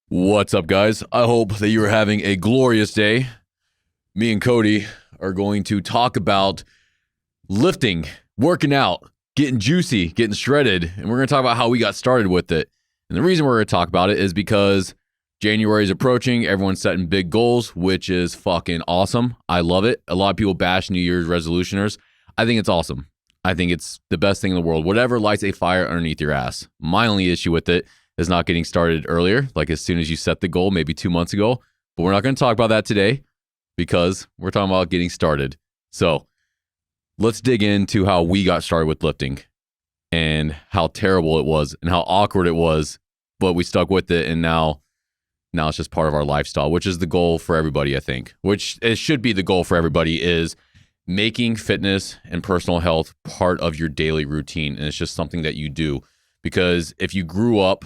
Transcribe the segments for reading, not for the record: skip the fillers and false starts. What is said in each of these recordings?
What's up, guys? I hope that you are having a glorious day. Me and Coty are going to talk about lifting, working out, getting juicy, getting shredded, and we're going to talk about how we got started with it. And the reason we're going to talk about it is because January is approaching. Everyone's setting big goals, which is fucking awesome. I love it. A lot of people bash New Year's resolutioners. I think it's awesome. I think it's the best thing in the world. Whatever lights a fire underneath your ass. My only issue with it is not getting started earlier, like as soon as you set the goal, maybe 2 months ago. But we're not going to talk about that today because we're talking about getting started. So let's dig into how we got started with lifting and how terrible it was and how awkward it was, but we stuck with it. And now it's just part of our lifestyle, which is the goal for everybody, I think, which it should be the goal for everybody, is making fitness and personal health part of your daily routine. And it's just something that you do, because if you grew up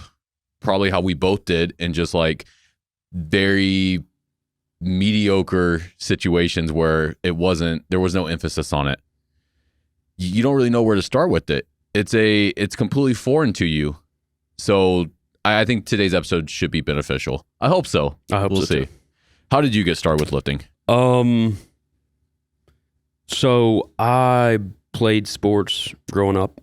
probably how we both did, in just like very mediocre situations where there was no emphasis on it, you don't really know where to start with it. It's completely foreign to you. So I think today's episode should be beneficial. I hope so. We'll see. Too. How did you get started with lifting? So I played sports growing up.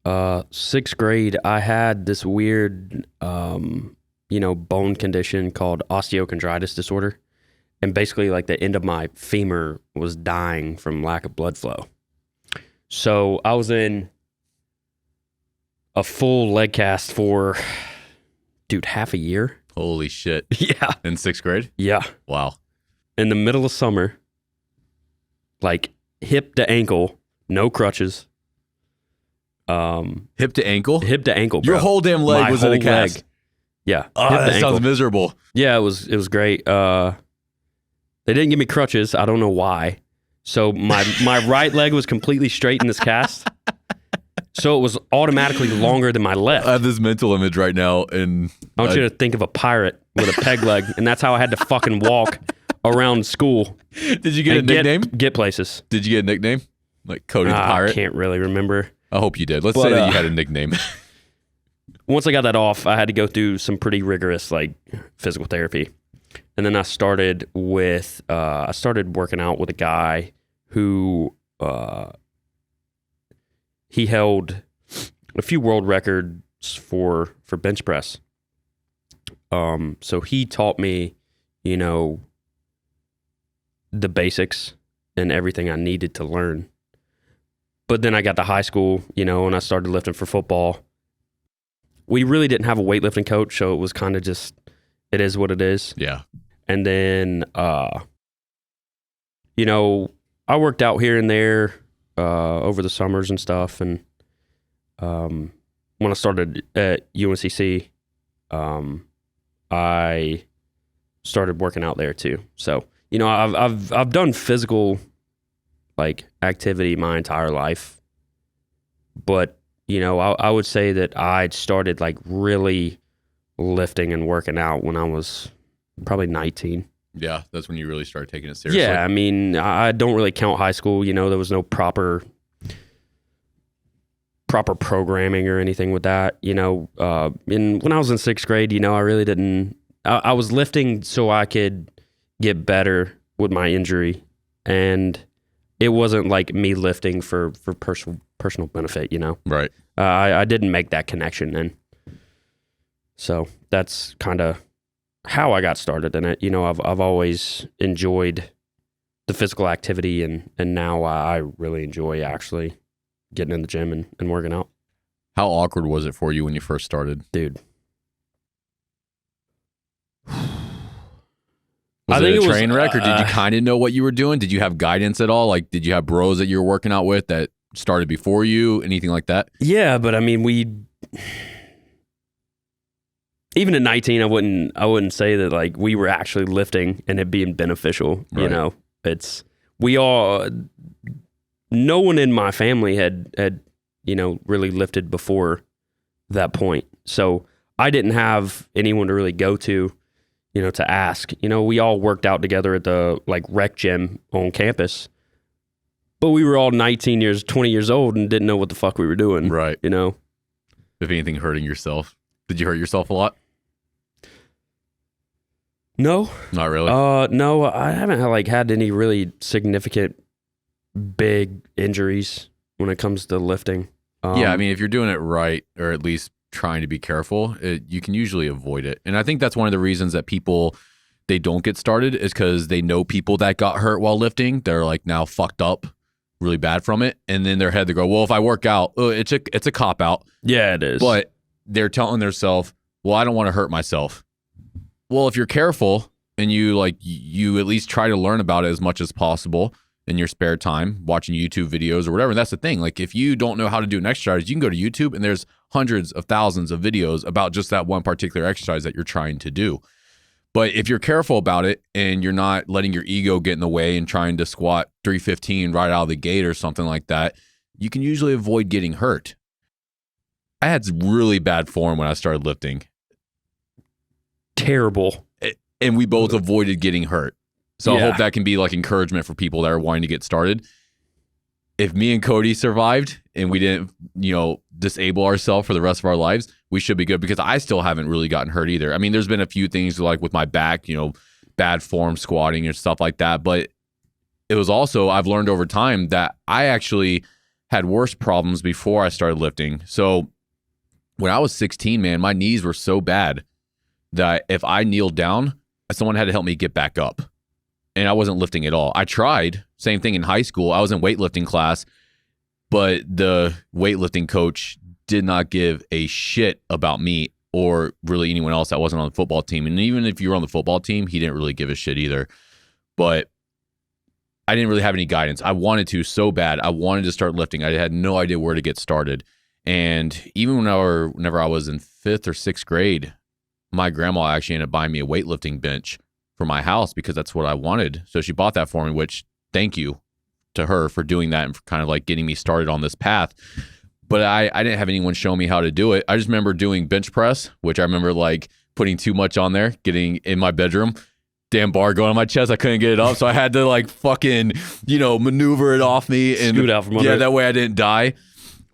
6th grade, I had this weird, bone condition called osteochondritis disorder. And basically, like, the end of my femur was dying from lack of blood flow. So I was in a full leg cast for, half a year. Holy shit. Yeah. In 6th grade? Yeah. Wow. In the middle of summer, like hip to ankle, no crutches. Hip to ankle, bro. Your whole damn leg was in a cast. Leg. Yeah. Oh, that sounds miserable. Yeah, it was great. They didn't give me crutches. I don't know why. So my right leg was completely straight in this cast. So it was automatically longer than my left. I have this mental image right now, and I want you to think of a pirate with a peg leg, and that's how I had to fucking walk around school. Did you get a nickname? Get places. Did you get a nickname? Like Coty the Pirate? I can't really remember. I hope you did. Let's say that you had a nickname. Once I got that off, I had to go through some pretty rigorous physical therapy. And then I started working out with a guy who he held a few world records for bench press. So he taught me, the basics and everything I needed to learn. But then I got to high school, and I started lifting for football. We really didn't have a weightlifting coach, so it was kind of just, it is what it is. Yeah. And then, I worked out here and there over the summers and stuff. And when I started at UNCC, I started working out there too. So, I've done physical activity my entire life, but I would say that I started really lifting and working out when I was probably 19. Yeah, that's when you really started taking it seriously. Yeah, I mean, I don't really count high school. There was no proper programming or anything with that. When I was in 6th grade, I really didn't. I was lifting so I could get better with my injury, and it wasn't like me lifting for personal benefit, Right. I didn't make that connection then. So that's kind of how I got started in it. I've always enjoyed the physical activity, and now I really enjoy actually getting in the gym and working out. How awkward was it for you when you first started? Dude. Was it a train wreck, or did you kind of know what you were doing? Did you have guidance at all? Did you have bros that you were working out with that started before you? Anything like that? Yeah, but I mean, even at 19, I wouldn't say that we were actually lifting and it being beneficial. Right. No one in my family had really lifted before that point. So I didn't have anyone to really go to ask. We all worked out together at the rec gym on campus, but we were all 20 years old and didn't know what the fuck we were doing. Right. If anything, hurting yourself. Did you hurt yourself a lot? No. Not really? No, I haven't had any really significant big injuries when it comes to lifting. Yeah, I mean, if you're doing it right, or at least trying to be careful, you can usually avoid it. And I think that's one of the reasons that people, they don't get started, is because they know people that got hurt while lifting. They're like now fucked up really bad from it. And then their head, they go, well, if I work out, it's a cop out. Yeah, it is. But they're telling themselves, well, I don't want to hurt myself. Well, if you're careful and you at least try to learn about it as much as possible in your spare time, watching YouTube videos or whatever. And that's the thing. Like, if you don't know how to do an exercise, you can go to YouTube and there's hundreds of thousands of videos about just that one particular exercise that you're trying to do. But if you're careful about it and you're not letting your ego get in the way and trying to squat 315 right out of the gate or something like that, you can usually avoid getting hurt. I had really bad form when I started lifting. Terrible. And we both avoided getting hurt. So Yeah. I hope that can be like encouragement for people that are wanting to get started. If me and Coty survived and we didn't, disable ourselves for the rest of our lives, we should be good, because I still haven't really gotten hurt either. I mean, there's been a few things like with my back, bad form squatting and stuff like that. But it was also, I've learned over time that I actually had worse problems before I started lifting. So when I was 16, man, my knees were so bad that if I kneeled down, someone had to help me get back up. And I wasn't lifting at all. I tried. Same thing in high school. I was in weightlifting class, but the weightlifting coach did not give a shit about me or really anyone else that wasn't on the football team. And even if you were on the football team, he didn't really give a shit either. But I didn't really have any guidance. I wanted to so bad. I wanted to start lifting. I had no idea where to get started. And even whenever I was in 5th or 6th grade, my grandma actually ended up buying me a weightlifting bench for my house because that's what I wanted. So she bought that for me, which thank you to her for doing that and for kind of like getting me started on this path. But I didn't have anyone show me how to do it. I just remember doing bench press, which I remember like putting too much on there, getting in my bedroom, damn bar going on my chest. I couldn't get it up. So I had to like fucking, maneuver it off me and scoot out from under. Yeah, that way I didn't die.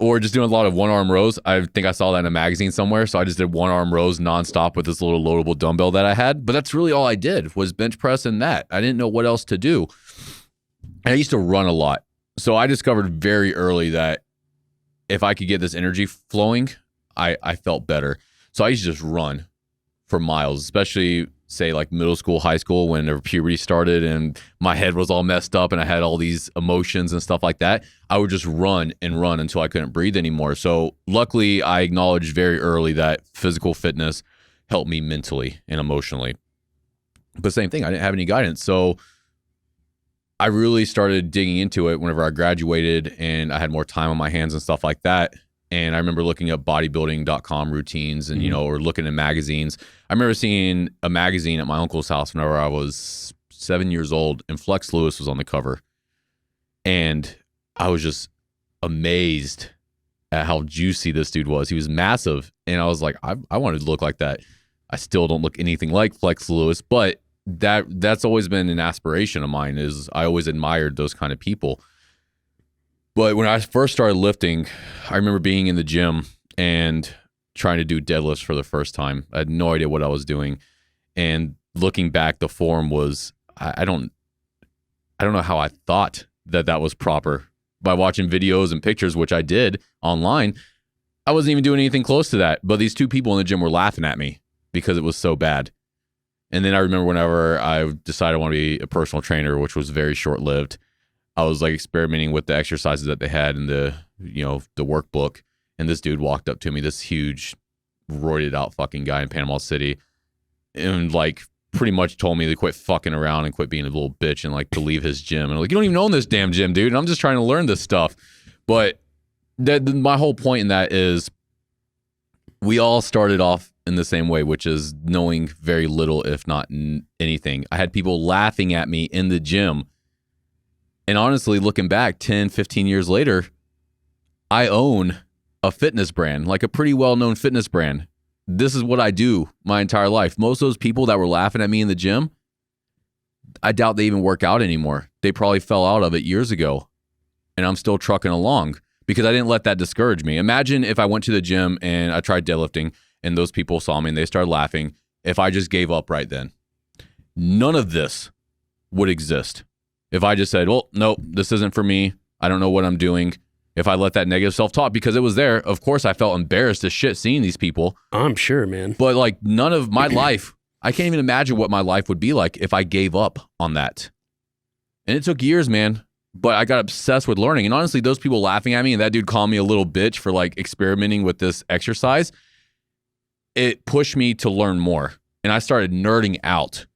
Or just doing a lot of one-arm rows. I think I saw that in a magazine somewhere. So I just did one-arm rows nonstop with this little loadable dumbbell that I had. But that's really all I did was bench press and that. I didn't know what else to do. And I used to run a lot. So I discovered very early that if I could get this energy flowing, I felt better. So I used to just run for miles, especially say like middle school, high school, when puberty started and my head was all messed up and I had all these emotions and stuff like that. I would just run and run until I couldn't breathe anymore. So luckily I acknowledged very early that physical fitness helped me mentally and emotionally. But same thing, I didn't have any guidance. So I really started digging into it whenever I graduated and I had more time on my hands and stuff like that. And I remember looking up bodybuilding.com routines and, or looking at magazines. I remember seeing a magazine at my uncle's house whenever I was 7 years old, and Flex Lewis was on the cover. And I was just amazed at how juicy this dude was. He was massive. And I was like, I wanted to look like that. I still don't look anything like Flex Lewis, but that's always been an aspiration of mine. Is I always admired those kind of people. But when I first started lifting, I remember being in the gym and trying to do deadlifts for the first time. I had no idea what I was doing. And looking back, the form was, I don't know how I thought that was proper. By watching videos and pictures, which I did online, I wasn't even doing anything close to that. But these two people in the gym were laughing at me because it was so bad. And then I remember whenever I decided I want to be a personal trainer, which was very short-lived, I was like experimenting with the exercises that they had in the workbook. And this dude walked up to me, this huge, roided out fucking guy in Panama City, and like pretty much told me to quit fucking around and quit being a little bitch and like to leave his gym. And I'm like, you don't even own this damn gym, dude. And I'm just trying to learn this stuff. But my whole point in that is we all started off in the same way, which is knowing very little, if not anything. I had people laughing at me in the gym. And honestly, looking back 10, 15 years later, I own a fitness brand, like a pretty well-known fitness brand. This is what I do my entire life. Most of those people that were laughing at me in the gym, I doubt they even work out anymore. They probably fell out of it years ago. And I'm still trucking along because I didn't let that discourage me. Imagine if I went to the gym and I tried deadlifting and those people saw me and they started laughing, if I just gave up right then. none of this would exist. If I just said, well, nope, this isn't for me. I don't know what I'm doing. If I let that negative self-talk, because it was there, of course I felt embarrassed as shit seeing these people. I'm sure, man. But like none of my life, I can't even imagine what my life would be like if I gave up on that. And it took years, man. But I got obsessed with learning. And honestly, those people laughing at me and that dude calling me a little bitch for like experimenting with this exercise, it pushed me to learn more. And I started nerding out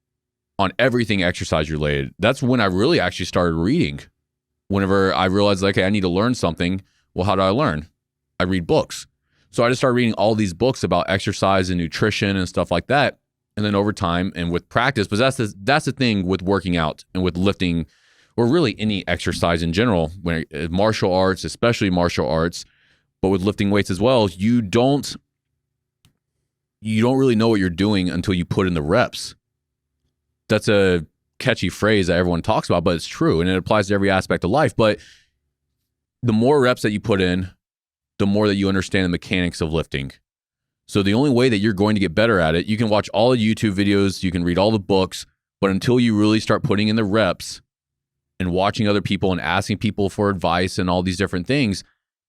on everything exercise related. That's when I really actually started reading. Whenever I realized, like, hey, I need to learn something. Well, how do I learn? I read books. So I just started reading all these books about exercise and nutrition and stuff like that. And then over time and with practice, but that's the thing with working out and with lifting, or really any exercise in general, when martial arts, especially martial arts, but with lifting weights as well, you don't really know what you're doing until you put in the reps. That's a catchy phrase that everyone talks about, but it's true, and it applies to every aspect of life. But the more reps that you put in, the more that you understand the mechanics of lifting. So the only way that you're going to get better at it, you can watch all the YouTube videos, you can read all the books, but until you really start putting in the reps and watching other people and asking people for advice and all these different things,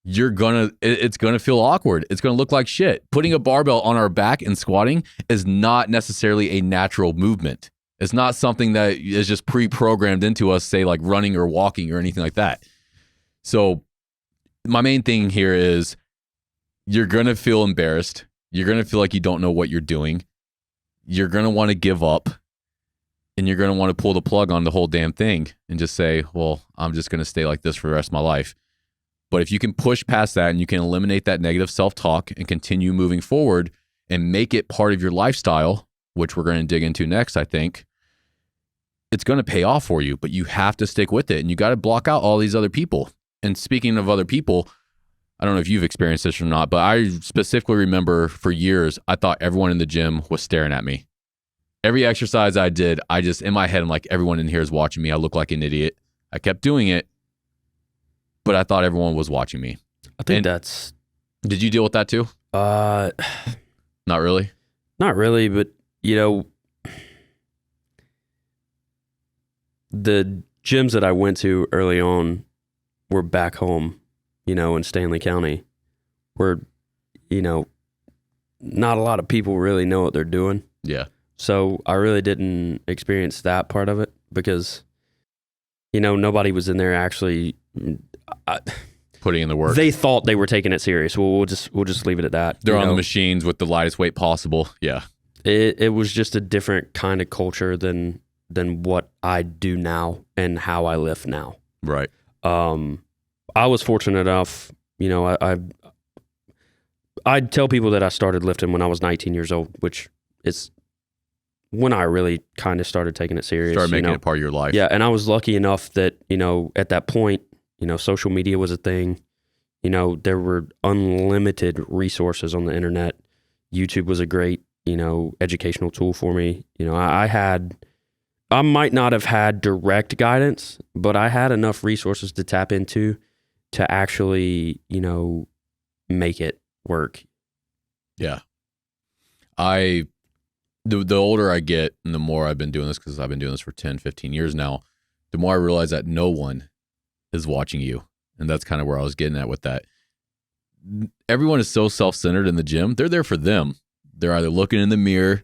it's gonna feel awkward. It's gonna look like shit. Putting a barbell on our back and squatting is not necessarily a natural movement. It's not something that is just pre-programmed into us, say like running or walking or anything like that. So my main thing here is you're going to feel embarrassed. You're going to feel like you don't know what you're doing. You're going to want to give up, and you're going to want to pull the plug on the whole damn thing and just say, well, I'm just going to stay like this for the rest of my life. But if you can push past that and you can eliminate that negative self-talk and continue moving forward and make it part of your lifestyle, which we're going to dig into next, I think, it's going to pay off for you, but you have to stick with it, and you got to block out all these other people. And speaking of other people, I don't know if you've experienced this or not, but I specifically remember for years, I thought everyone in the gym was staring at me. Every exercise I did, I just, in my head, I'm like, everyone in here is watching me. I look like an idiot. I kept doing it, but I thought everyone was watching me. I think that's... Did you deal with that too? Not really? Not really, but you know, the gyms that I went to early on were back home, you know, in Stanley County, where, you know, not a lot of people really know what they're doing. Yeah. So I really didn't experience that part of it because, you know, nobody was in there actually putting in the work. They thought they were taking it serious. Well, we'll just leave it at that. They're on the machines with the lightest weight possible. Yeah. It was just a different kind of culture than what I do now and how I lift now. Right. I was fortunate enough, you know, I'd tell people that I started lifting when I was 19 years old, which is when I really kind of started taking it serious. Started making it part of your life. Yeah, and I was lucky enough that, you know, at that point, you know, social media was a thing. You know, there were unlimited resources on the internet. YouTube was a great, you know, educational tool for me. You know, I might not have had direct guidance, but I had enough resources to tap into to actually, you know, make it work. Yeah. The older I get and the more I've been doing this, because I've been doing this for 10, 15 years now, the more I realize that no one is watching you. And that's kind of where I was getting at with that. Everyone is so self-centered in the gym. They're there for them. They're either looking in the mirror,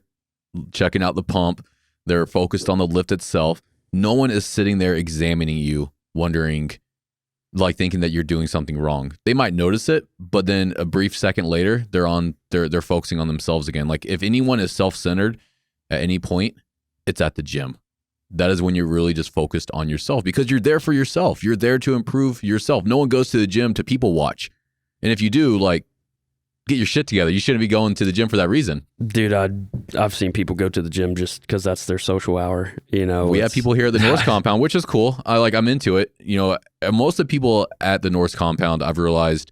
checking out the pump. They're focused on the lift itself. No one is sitting there examining you, wondering, like thinking that you're doing something wrong. They might notice it, but then a brief second later, they're focusing on themselves again. Like if anyone is self-centered at any point, it's at the gym. That is when you're really just focused on yourself, because you're there for yourself. You're there to improve yourself. No one goes to the gym to people watch. And if you do, like, get your shit together. You shouldn't be going to the gym for that reason. Dude, I've seen people go to the gym just because that's their social hour. You know, we have people here at the Norse compound, which is cool. I'm into it. You know, most of the people at the Norse compound, I've realized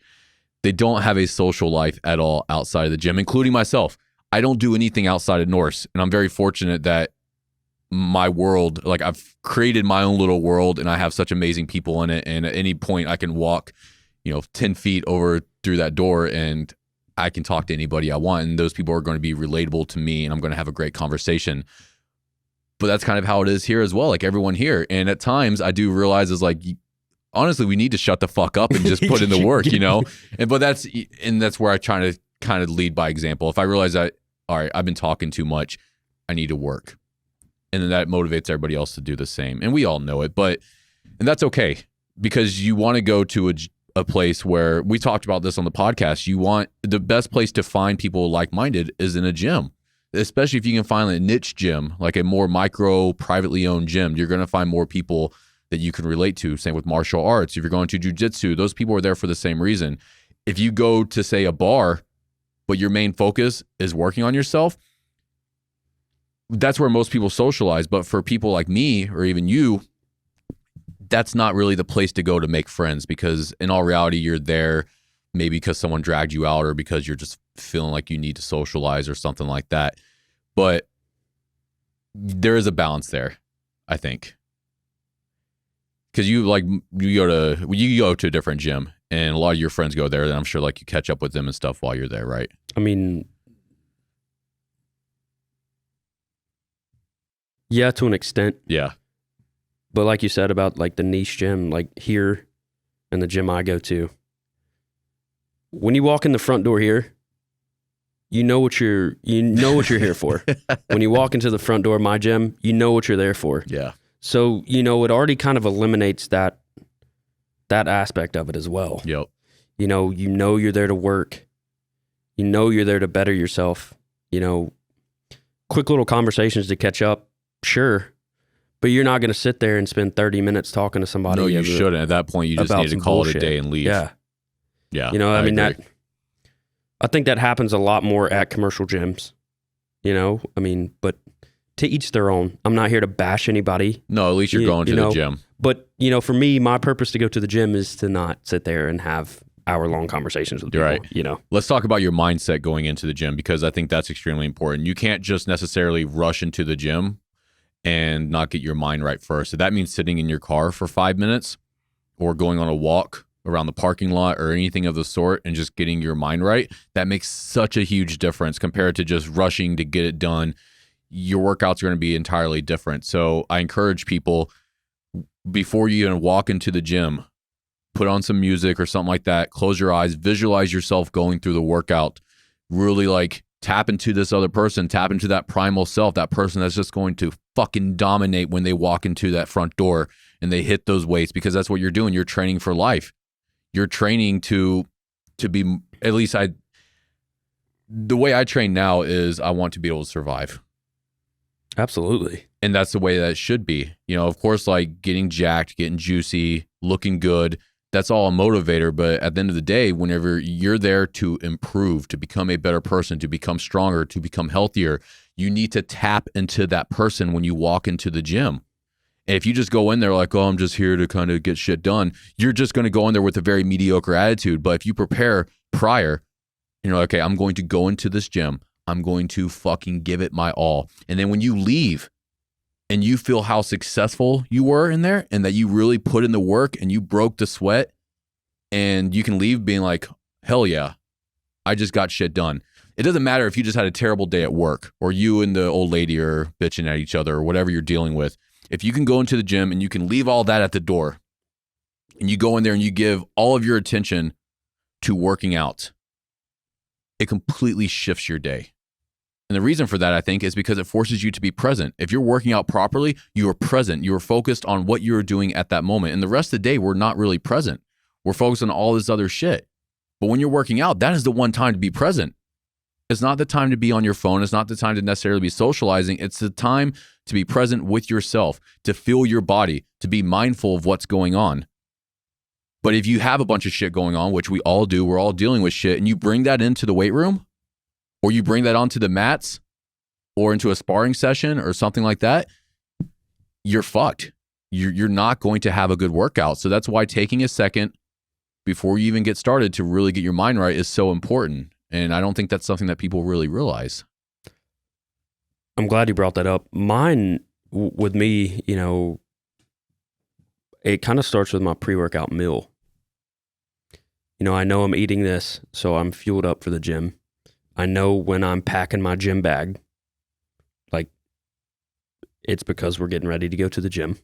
they don't have a social life at all outside of the gym, including myself. I don't do anything outside of Norse, and I'm very fortunate that my world, like I've created my own little world, and I have such amazing people in it. And at any point, I can walk, 10 feet over through that door, and I can talk to anybody I want, and those people are going to be relatable to me, and I'm going to have a great conversation. But that's kind of how it is here as well, like everyone here. And at times I do realize is like, honestly, we need to shut the fuck up and just put in the work, you know? But that's where I try to kind of lead by example. If I realize that, all right, I've been talking too much, I need to work. And then that motivates everybody else to do the same. And we all know it, and that's okay, because you want to go to a place where, we talked about this on the podcast, the best place to find people like-minded is in a gym. Especially if you can find a niche gym, like a more micro, privately owned gym, you're going to find more people that you can relate to. Same with martial arts. If you're going to jiu-jitsu, those people are there for the same reason. If you go to, say, a bar, but your main focus is working on yourself, that's where most people socialize. But for people like me or even you, that's not really the place to go to make friends, because in all reality, you're there maybe because someone dragged you out or because you're just feeling like you need to socialize or something like that. But there is a balance there, I think. Because you go to a different gym and a lot of your friends go there, then I'm sure like you catch up with them and stuff while you're there, right? I mean, yeah, to an extent. Yeah. But like you said about like the niche gym, like here and the gym I go to, when you walk in the front door here, you know what you're here for. When you walk into the front door of my gym, you know what you're there for. Yeah. So, it already kind of eliminates that aspect of it as well. Yep. You're there to work. You're there to better yourself. Quick little conversations to catch up, sure. But you're not going to sit there and spend 30 minutes talking to somebody. No, you shouldn't. At that point, you just need to call it a day and leave. Yeah. Yeah. I think that happens a lot more at commercial gyms. But to each their own. I'm not here to bash anybody. No, at least you're going to the gym. But, for me, my purpose to go to the gym is to not sit there and have hour-long conversations with people. Right. Let's talk about your mindset going into the gym, because I think that's extremely important. You can't just necessarily rush into the gym and not get your mind right first. So that means sitting in your car for 5 minutes or going on a walk around the parking lot or anything of the sort and just getting your mind right. That makes such a huge difference compared to just rushing to get it done. Your workouts are going to be entirely different. So I encourage people, before you even walk into the gym, put on some music or something like that, close your eyes, visualize yourself going through the workout, really like tap into this other person, tap into that primal self, that person that's just going to fucking dominate when they walk into that front door and they hit those weights, because that's what you're doing. You're training for life. You're training to be, at least the way I train now is I want to be able to survive. Absolutely. And that's the way that it should be. Of course, like getting jacked, getting juicy, looking good, that's all a motivator. But at the end of the day, whenever you're there to improve, to become a better person, to become stronger, to become healthier, you need to tap into that person when you walk into the gym. And if you just go in there like, oh, I'm just here to kind of get shit done, you're just going to go in there with a very mediocre attitude. But if you prepare prior, okay, I'm going to go into this gym, I'm going to fucking give it my all. And then when you leave and you feel how successful you were in there and that you really put in the work and you broke the sweat, and you can leave being like, hell yeah, I just got shit done. It doesn't matter if you just had a terrible day at work or you and the old lady are bitching at each other or whatever you're dealing with. If you can go into the gym and you can leave all that at the door and you go in there and you give all of your attention to working out, it completely shifts your day. And the reason for that, I think, is because it forces you to be present. If you're working out properly, you are present. You are focused on what you're doing at that moment. And the rest of the day, we're not really present. We're focused on all this other shit. But when you're working out, that is the one time to be present. It's not the time to be on your phone. It's not the time to necessarily be socializing. It's the time to be present with yourself, to feel your body, to be mindful of what's going on. But if you have a bunch of shit going on, which we all do, we're all dealing with shit, and you bring that into the weight room, or you bring that onto the mats or into a sparring session or something like that, you're fucked. You're not going to have a good workout. So that's why taking a second before you even get started to really get your mind right is so important. And I don't think that's something that people really realize. I'm glad you brought that up. Mine, with me, it kind of starts with my pre-workout meal. I know I'm eating this, so I'm fueled up for the gym. I know when I'm packing my gym bag, like it's because we're getting ready to go to the gym.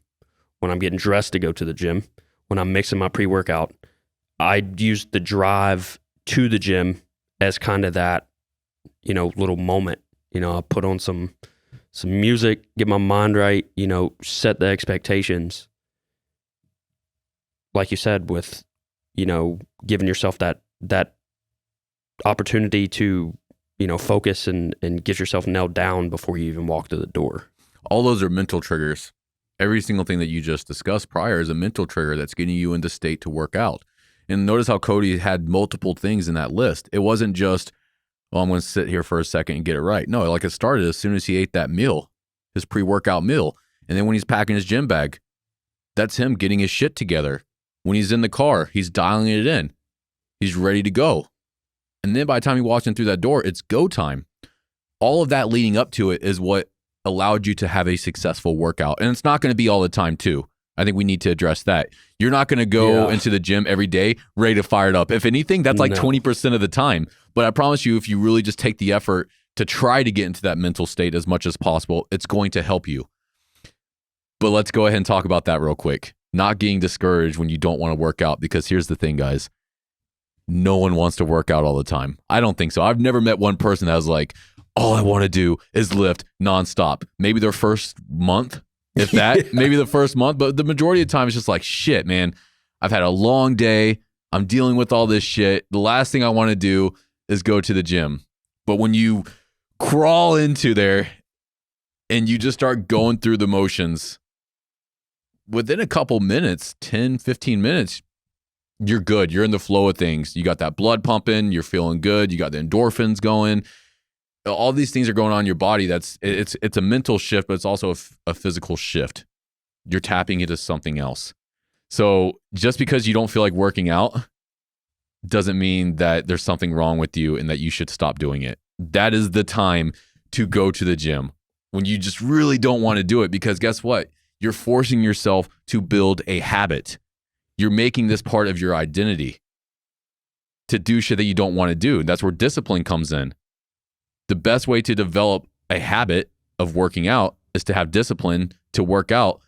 When I'm getting dressed to go to the gym, when I'm mixing my pre-workout, I use the drive to the gym as kind of that, little moment. I put on some music, get my mind right, set the expectations. Like you said, with, giving yourself that opportunity to, focus and get yourself nailed down before you even walk to the door. All those are mental triggers. Every single thing that you just discussed prior is a mental trigger that's getting you into state to work out. And notice how Coty had multiple things in that list. It wasn't just, I'm going to sit here for a second and get it right. No, like it started as soon as he ate that meal, his pre-workout meal. And then when he's packing his gym bag, that's him getting his shit together. When he's in the car, he's dialing it in. He's ready to go. And then by the time he walks in through that door, it's go time. All of that leading up to it is what allowed you to have a successful workout. And it's not going to be all the time too. I think we need to address that. You're not going to go into the gym every day ready to fire it up. If anything, that's like 20% of the time. But I promise you, if you really just take the effort to try to get into that mental state as much as possible, it's going to help you. But let's go ahead and talk about that real quick. Not getting discouraged when you don't want to work out, because here's the thing, guys. No one wants to work out all the time. I don't think so. I've never met one person that was like, all I want to do is lift nonstop. Maybe their first month, if that, maybe the first month, but the majority of the time it's just like, shit, man, I've had a long day. I'm dealing with all this shit. The last thing I want to do is go to the gym. But when you crawl into there and you just start going through the motions, within a couple minutes, 10, 15 minutes, you're good. You're in the flow of things. You got that blood pumping. You're feeling good. You got the endorphins going. All these things are going on in your body. It's a mental shift, but it's also a physical shift. You're tapping into something else. So just because you don't feel like working out doesn't mean that there's something wrong with you and that you should stop doing it. That is the time to go to the gym when you just really don't want to do it, because guess what? You're forcing yourself to build a habit. You're making this part of your identity to do shit that you don't want to do. That's where discipline comes in. The best way to develop a habit of working out is to have discipline to work out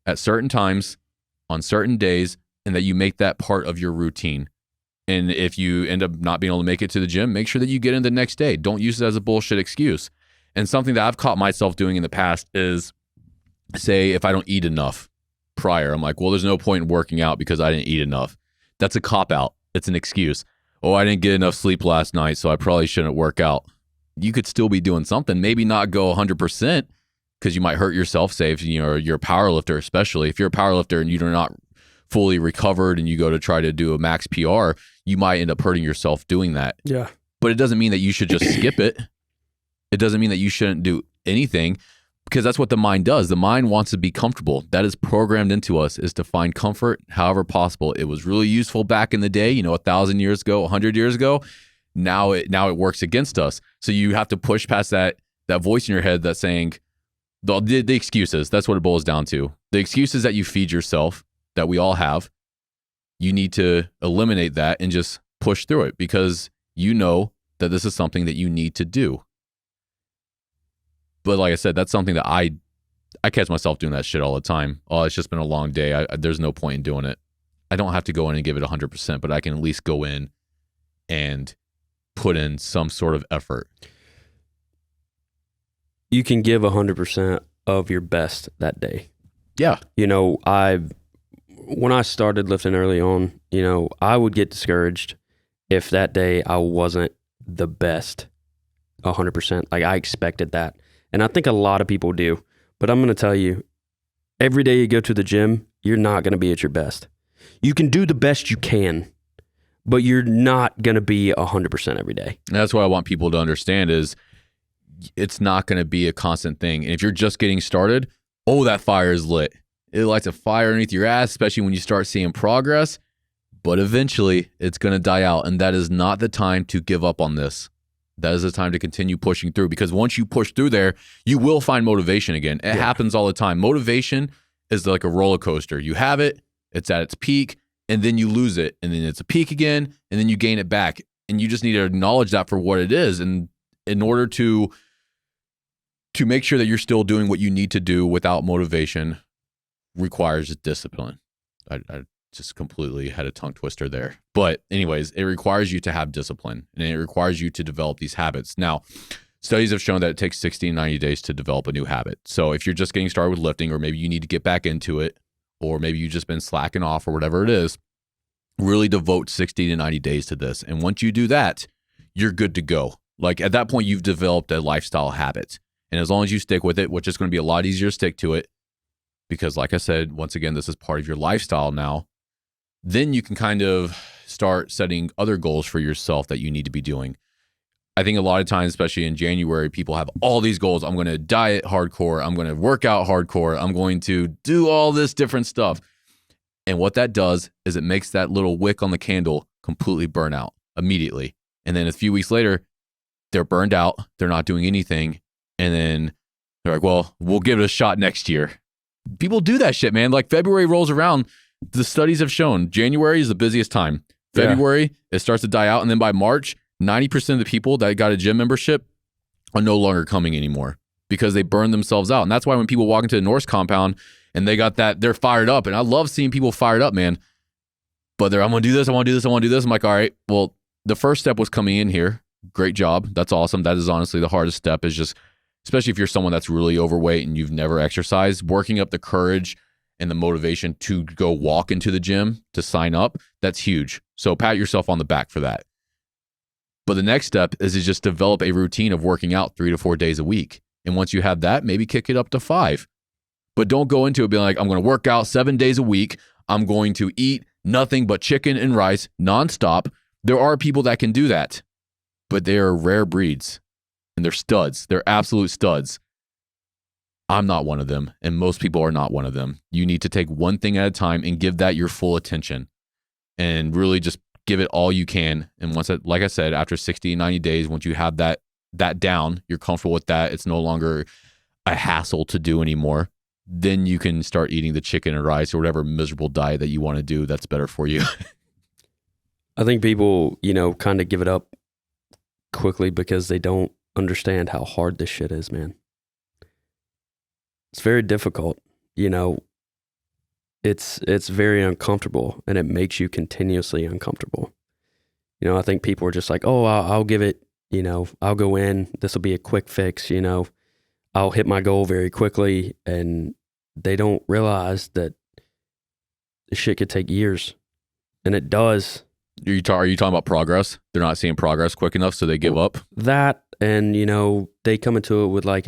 at certain times on certain days, and that you make that part of your routine. And if you end up not being able to make it to the gym, make sure that you get in the next day. Don't use it as a bullshit excuse. And something that I've caught myself doing in the past is, say, if I don't eat enough prior, I'm like, well, there's no point in working out because I didn't eat enough. That's a cop-out. It's an excuse. Oh, I didn't get enough sleep last night, so I probably shouldn't work out. You could still be doing something, maybe not go 100%, because you might hurt yourself. Say if you're a power lifter, especially if you're a power lifter and you're not fully recovered and you go to try to do a max PR, you might end up hurting yourself doing that. Yeah. But it doesn't mean that you should just skip it. It doesn't mean that you shouldn't do anything, because that's what the mind does. The mind wants to be comfortable. That is programmed into us, is to find comfort however possible. It was really useful back in the day, 1,000 years ago, 100 years ago. Now it works against us. So you have to push past that voice in your head that's saying the excuses. That's what it boils down to. The excuses that you feed yourself, that we all have, you need to eliminate that and just push through it, because you know that this is something that you need to do. But like I said, that's something that I catch myself doing that shit all the time. Oh, it's just been a long day. There's no point in doing it. I don't have to go in and give it 100%, but I can at least go in and put in some sort of effort. You can give 100% of your best that day. Yeah. When I started lifting early on, I would get discouraged if that day I wasn't the best 100%. Like, I expected that. And I think a lot of people do. But I'm going to tell you, every day you go to the gym, you're not going to be at your best. You can do the best you can, but you're not going to be 100% every day. And that's what I want people to understand is it's not going to be a constant thing. And if you're just getting started, that fire is lit. It lights a fire underneath your ass, especially when you start seeing progress. But eventually, it's going to die out. And that is not the time to give up on this. That is the time to continue pushing through, because once you push through there, you will find motivation again. It happens all the time. Motivation is like a roller coaster. You have it, it's at its peak, and then you lose it, and then it's a peak again, and then you gain it back. And you just need to acknowledge that for what it is. And in order to to make sure that you're still doing what you need to do without motivation requires discipline. I just completely had a tongue twister there. But anyways, it requires you to have discipline, and it requires you to develop these habits. Now, studies have shown that it takes 60 and 90 days to develop a new habit. So if you're just getting started with lifting, or maybe you need to get back into it, or maybe you've just been slacking off or whatever it is, really devote 60 to 90 days to this. And once you do that, you're good to go. Like at that point, you've developed a lifestyle habit. And as long as you stick with it, which is going to be a lot easier to stick to it, because like I said, once again, this is part of your lifestyle now, then you can kind of start setting other goals for yourself that you need to be doing. I think a lot of times, especially in January, people have all these goals. I'm going to diet hardcore. I'm going to work out hardcore. I'm going to do all this different stuff. And what that does is it makes that little wick on the candle completely burn out immediately. And then a few weeks later, they're burned out. They're not doing anything. And then they're like, well, we'll give it a shot next year. People do that shit, man. Like February rolls around. The studies have shown January is the busiest time. February, it starts to die out. And then by March, 90% of the people that got a gym membership are no longer coming anymore because they burned themselves out. And that's why when people walk into the Norse compound and they got that, they're fired up. And I love seeing people fired up, man. But I'm going to do this. I want to do this. I want to do this. I'm like, all right, well, the first step was coming in here. Great job. That's awesome. That is honestly the hardest step, is just, especially if you're someone that's really overweight and you've never exercised, working up the courage and the motivation to go walk into the gym, to sign up, that's huge. So pat yourself on the back for that. But the next step is to just develop a routine of working out 3 to 4 days a week. And once you have that, maybe kick it up to 5. But don't go into it being like, I'm going to work out 7 days a week. I'm going to eat nothing but chicken and rice nonstop. There are people that can do that, but they are rare breeds and they're studs. They're absolute studs. I'm not one of them, and most people are not one of them. You need to take one thing at a time and give that your full attention and really just give it all you can. And once, like I said, after 60, 90 days, once you have that down, you're comfortable with that, it's no longer a hassle to do anymore, then you can start eating the chicken and rice or whatever miserable diet that you want to do that's better for you. I think people, kind of give it up quickly because they don't understand how hard this shit is, man. It's very difficult, It's very uncomfortable, and it makes you continuously uncomfortable. I think people are just like, oh, I'll give it, I'll go in, this will be a quick fix, I'll hit my goal very quickly, and they don't realize that this shit could take years, and it does. Are you talking about progress? They're not seeing progress quick enough, so they give up? That, and, they come into it with like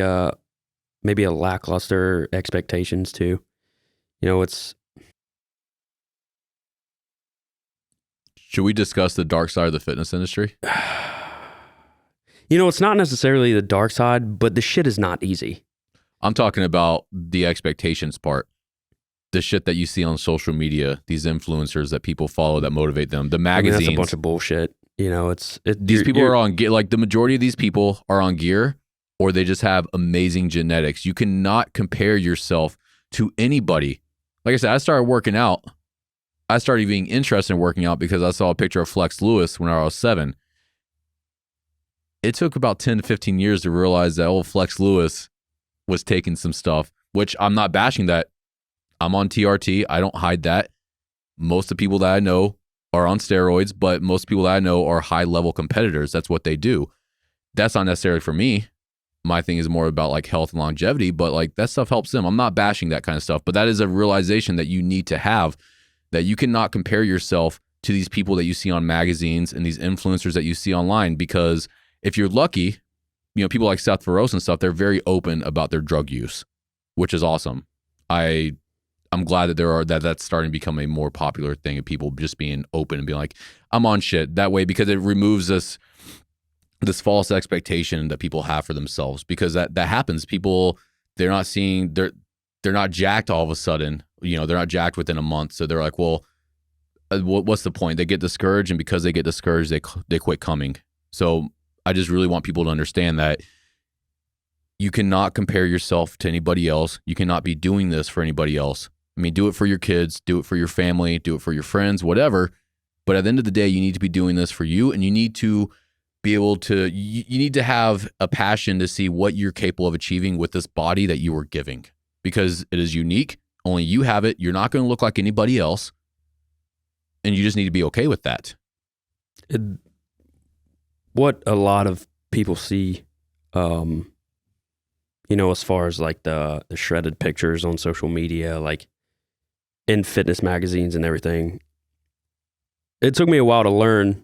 maybe a lackluster expectations too. It's... Should we discuss the dark side of the fitness industry? It's not necessarily the dark side, but the shit is not easy. I'm talking about the expectations part. The shit that you see on social media, these influencers that people follow that motivate them, the magazines. That's a bunch of bullshit. These people are on gear. Like the majority of these people are on gear, or they just have amazing genetics. You cannot compare yourself to anybody. Like I said, I started working out. I started being interested in working out because I saw a picture of Flex Lewis when I was 7. It took about 10 to 15 years to realize that old Flex Lewis was taking some stuff, which I'm not bashing that. I'm on TRT. I don't hide that. Most of the people that I know are on steroids, but most people that I know are high-level competitors. That's what they do. That's not necessarily for me. My thing is more about like health and longevity, but like that stuff helps them. I'm not bashing that kind of stuff, but that is a realization that you need to have, that you cannot compare yourself to these people that you see on magazines and these influencers that you see online, because if you're lucky, people like Seth Feroce and stuff, they're very open about their drug use, which is awesome. I'm glad that that's starting to become a more popular thing of people just being open and being like, I'm on shit that way, because it removes this false expectation that people have for themselves, because that happens. People, they're not jacked all of a sudden, they're not jacked within a month. So they're like, well, what's the point? They get discouraged, and because they get discouraged, they quit coming. So I just really want people to understand that you cannot compare yourself to anybody else. You cannot be doing this for anybody else. I mean, do it for your kids, do it for your family, do it for your friends, whatever. But at the end of the day, you need to be doing this for you, and you need to be able to, you need to have a passion to see what you're capable of achieving with this body that you were giving, because it is unique. Only you have it. You're not going to look like anybody else. And you just need to be okay with that. What a lot of people see, as far as like the shredded pictures on social media, like in fitness magazines and everything, it took me a while to learn,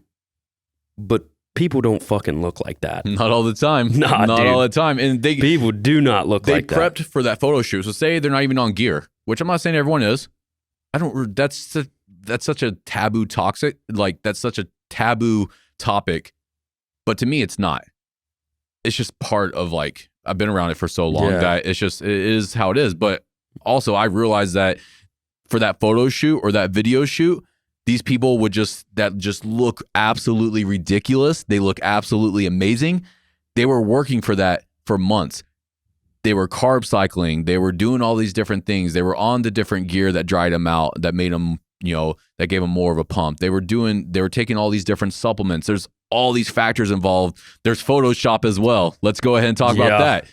but people don't fucking look like that. Not all the time. Nah, not dude. all the time. And people do not look like that. They prepped for that photo shoot. So say they're not even on gear, which I'm not saying everyone is. That's such a taboo toxic, like that's such a taboo topic. But to me, it's not. It's just part of, like, I've been around it for so long that it is how it is. But also I realized that for that photo shoot or that video shoot, these people would just look absolutely ridiculous. They look absolutely amazing. They were working for that for months. They were carb cycling. They were doing all these different things. They were on the different gear that dried them out, that made them, that gave them more of a pump. They were taking all these different supplements. There's all these factors involved. There's Photoshop as well. Let's go ahead and talk about that.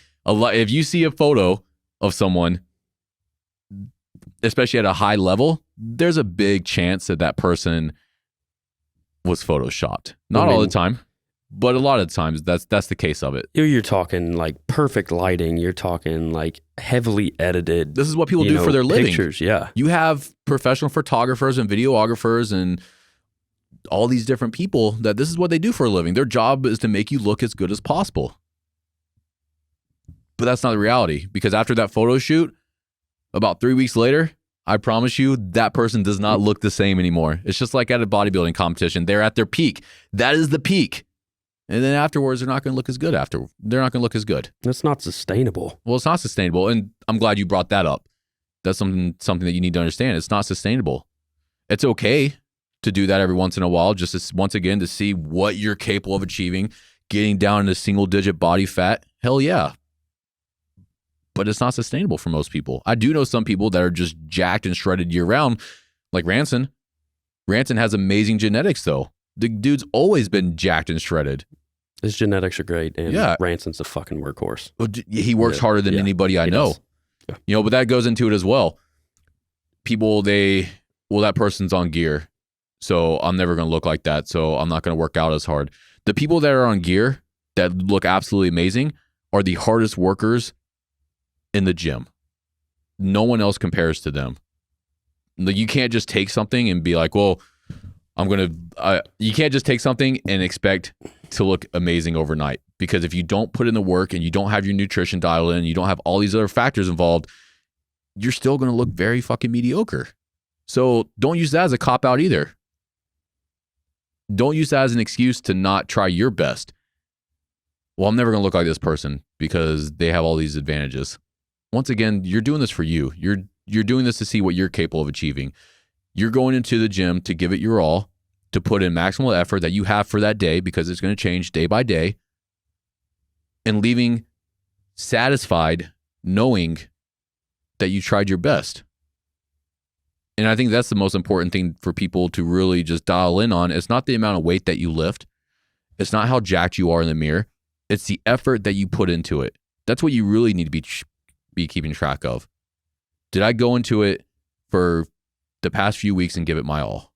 If you see a photo of someone, especially at a high level, there's a big chance that person was Photoshopped. Not all the time, but a lot of times that's the case of it. You're talking like perfect lighting. You're talking like heavily edited. This is what people do for their living. Pictures, yeah. You have professional photographers and videographers and all these different people that this is what they do for a living. Their job is to make you look as good as possible. But that's not the reality, because after that photo shoot, about 3 weeks later, I promise you that person does not look the same anymore. It's just like at a bodybuilding competition. They're at their peak. That is the peak. And then afterwards, they're not going to look as good They're not going to look as good. That's not sustainable. Well, it's not sustainable. And I'm glad you brought that up. That's something that you need to understand. It's not sustainable. It's okay to do that every once in a while, just once again, to see what you're capable of achieving, getting down into single digit body fat. Hell yeah. But it's not sustainable for most people. I do know some people that are just jacked and shredded year round, like Ranson. Ranson has amazing genetics though. The dude's always been jacked and shredded. His genetics are great, and Ranson's a fucking workhorse. He works harder than anybody I know. Yeah. But that goes into it as well. People, that person's on gear, so I'm never going to look like that, so I'm not going to work out as hard. The people that are on gear that look absolutely amazing are the hardest workers in the gym. No one else compares to them. Like, you can't just take something and be like, well, you can't just take something and expect to look amazing overnight, because if you don't put in the work and you don't have your nutrition dialed in, you don't have all these other factors involved, you're still going to look very fucking mediocre. So don't use that as a cop-out either. Don't use that as an excuse to not try your best. Well, I'm never going to look like this person because they have all these advantages. Once again, you're doing this for you. You're doing this to see what you're capable of achieving. You're going into the gym to give it your all, to put in maximal effort that you have for that day, because it's going to change day by day, and leaving satisfied knowing that you tried your best. And I think that's the most important thing for people to really just dial in on. It's not the amount of weight that you lift. It's not how jacked you are in the mirror. It's the effort that you put into it. That's what you really need to be keeping track of. Did I go into it for the past few weeks and give it my all?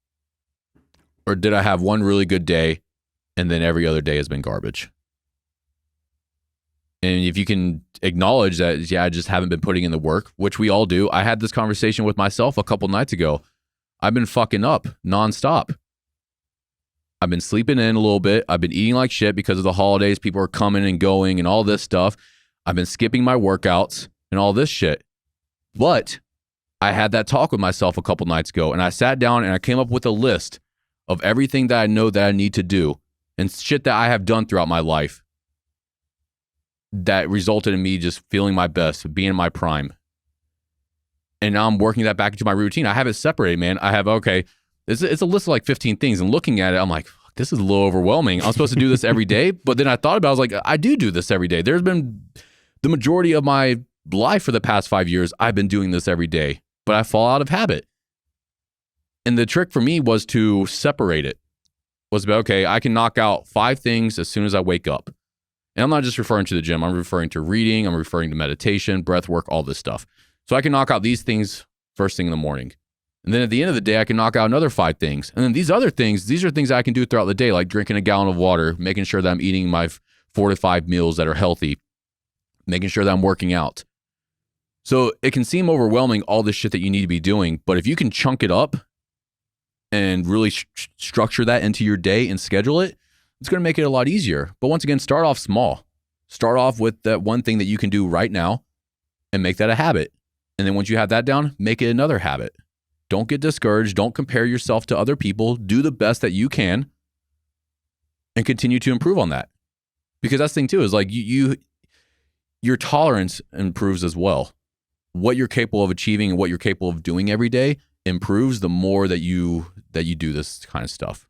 Or did I have one really good day and then every other day has been garbage? And if you can acknowledge that, I just haven't been putting in the work, which we all do. I had this conversation with myself a couple nights ago. I've been fucking up nonstop. I've been sleeping in a little bit. I've been eating like shit because of the holidays. People are coming and going and all this stuff. I've been skipping my workouts and all this shit. But I had that talk with myself a couple nights ago, and I sat down and I came up with a list of everything that I know that I need to do and shit that I have done throughout my life that resulted in me just feeling my best, being in my prime. And now I'm working that back into my routine. I have it separated, man. I have, it's a list of like 15 things, and looking at it, I'm like, fuck, this is a little overwhelming. I'm supposed to do this every day. But then I thought about it, I was like, I do this every day. There's been the majority of my life for the past 5 years, I've been doing this every day, but I fall out of habit. And the trick for me was to separate it. was about, okay, I can knock out 5 things as soon as I wake up. And I'm not just referring to the gym. I'm referring to reading. I'm referring to meditation, breath work, all this stuff. So I can knock out these things first thing in the morning. And then at the end of the day, I can knock out another 5 things. And then these other things, these are things I can do throughout the day, like drinking a gallon of water, making sure that I'm eating my 4 to 5 meals that are healthy, making sure that I'm working out. So it can seem overwhelming, all this shit that you need to be doing. But if you can chunk it up and really structure that into your day and schedule it, it's going to make it a lot easier. But once again, start off small. Start off with that one thing that you can do right now and make that a habit. And then once you have that down, make it another habit. Don't get discouraged. Don't compare yourself to other people. Do the best that you can and continue to improve on that. Because that's the thing too, is like your tolerance improves as well. What you're capable of achieving and what you're capable of doing every day improves the more that you do this kind of stuff.